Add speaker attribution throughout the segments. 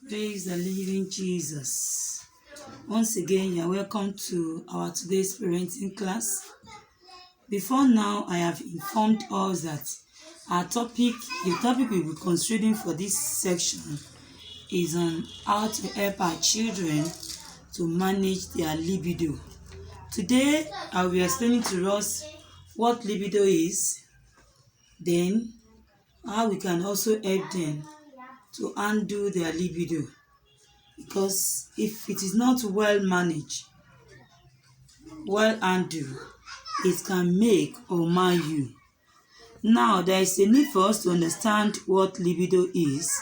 Speaker 1: Praise the living Jesus. Once again, you are welcome to our today's parenting class. Before now, I have informed us that the topic we'll be considering for this section is on how to help our children to manage their libido. Today, I will be explaining to us what libido is, then how we can also help them to handle their libido. Because if it is not well managed, well handled, it can make or mar you. Now, there is a need for us to understand what libido is.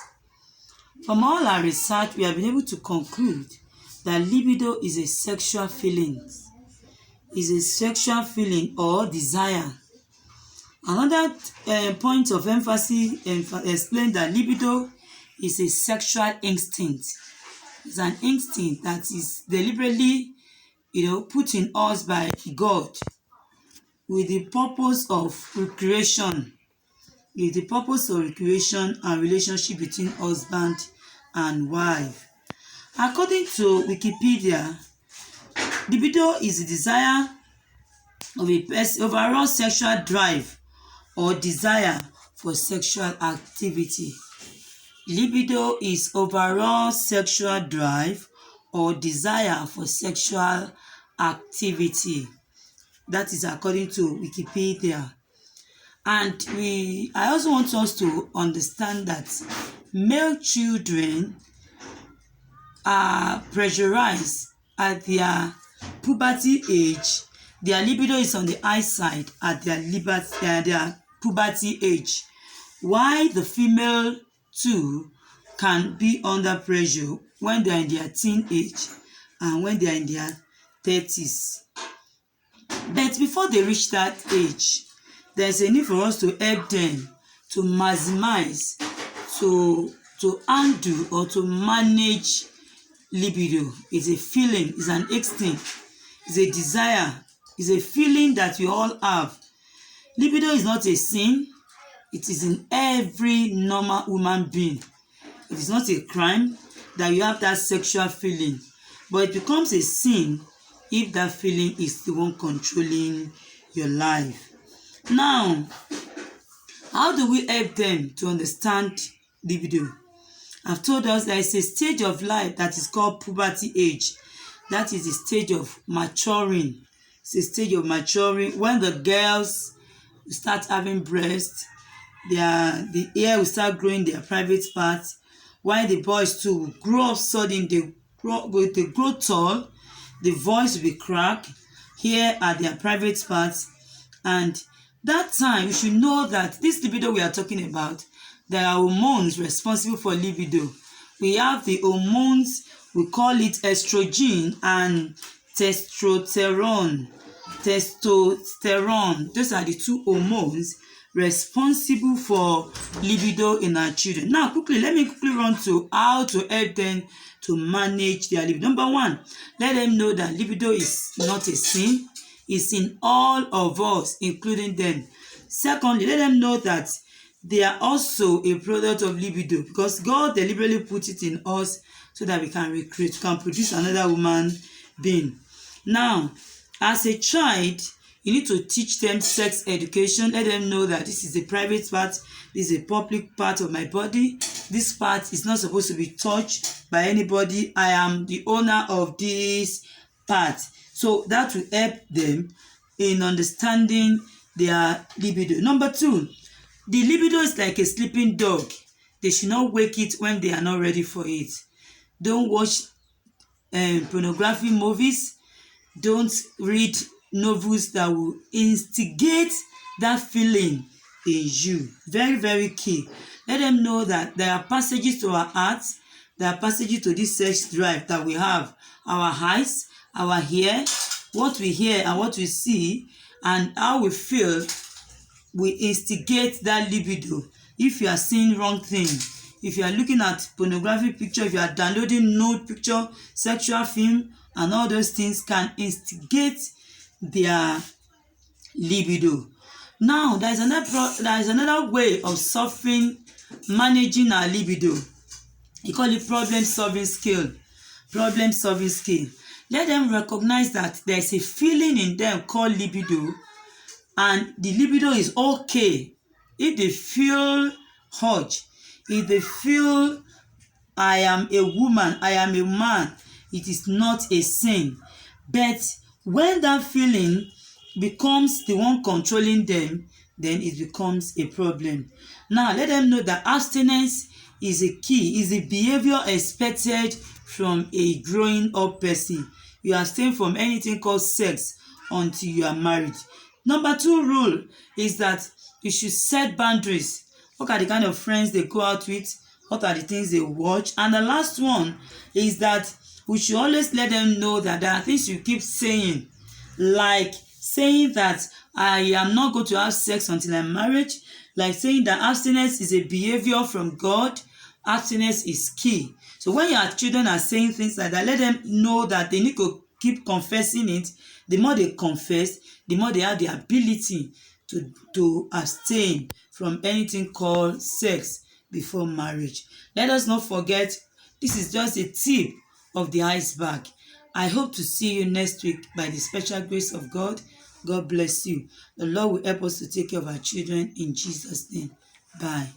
Speaker 1: From all our research, we have been able to conclude that libido is a sexual feeling. Is a sexual feeling or desire. Another point of emphasis explain that libido is a sexual instinct. It's an instinct that is deliberately, put in us by God with the purpose of recreation, and relationship between husband and wife. According to Wikipedia, libido is the desire of a person, overall sexual drive or desire for sexual activity. Libido is overall sexual drive or desire for sexual activity. That is according to Wikipedia. And I also want us to understand that male children are pressurized at their puberty age. Their libido is on the high side at their puberty age, while the female too can be under pressure when they are in their teen age and when they are in their 30s. But before they reach that age, there is a need for us to help them to maximize, to undo or to manage libido. It's a feeling, it's an instinct, it's a desire, it's a feeling that we all have. Libido is not a sin. It is in every normal human being. It is not a crime that you have that sexual feeling, but it becomes a sin if that feeling is the one controlling your life. Now, how do we help them to understand libido? I've told us there is a stage of life that is called puberty age. That is the stage of maturing. It's a stage of maturing when the girls start having breasts, the hair will start growing their private parts, while the boys too will grow up suddenly. They grow tall, the voice will be cracked, here are their private parts, and that time you should know that this libido we are talking about, there are hormones responsible for libido. We have the hormones, we call it estrogen and testosterone. Those are the two hormones responsible for libido in our children. Now, let me quickly run to how to help them to manage their libido. Number one, let them know that libido is not a sin. It's in all of us, including them. Secondly, let them know that they are also a product of libido because God deliberately put it in us so that we can produce another human being. Now, as a child, you need to teach them sex education. Let them know that this is a private part, this is a public part of my body. This part is not supposed to be touched by anybody. I am the owner of this part. So that will help them in understanding their libido. Number two, the libido is like a sleeping dog. They should not wake it when they are not ready for it. Don't watch pornography movies. Don't read novels that will instigate that feeling in you. Very, very key. Let them know that there are passages to our hearts, there are passages to this sex drive that we have. Our eyes, our ear, what we hear and what we see, and how we feel will instigate that libido. If you are seeing wrong things, if you are looking at pornographic picture, if you are downloading nude picture, sexual film, and all those things can instigate their libido. Now, there is another way of managing our libido. We call it problem solving skill. Problem solving skill. Let them recognize that there's a feeling in them called libido, and the libido is okay. If they feel urge, if they feel I am a woman, I am a man, it is not a sin. But when that feeling becomes the one controlling them, then it becomes a problem. Now, let them know that abstinence is a key, is a behavior expected from a growing up person. You abstain from anything called sex until you are married. Number 2 rule is that you should set boundaries. Look at the kind of friends they go out with, what are the things they watch. And the last one is that we should always let them know that there are things you keep saying, like saying that I am not going to have sex until I'm married, like saying that abstinence is a behavior from God. Abstinence is key. So when your children are saying things like that, let them know that they need to keep confessing it. The more they confess, the more they have the ability to abstain from anything called sex before marriage. Let us not forget, this is just a tip of the iceberg. I hope to see you next week by the special grace of God. God bless you. The Lord will help us to take care of our children in Jesus' name. Bye.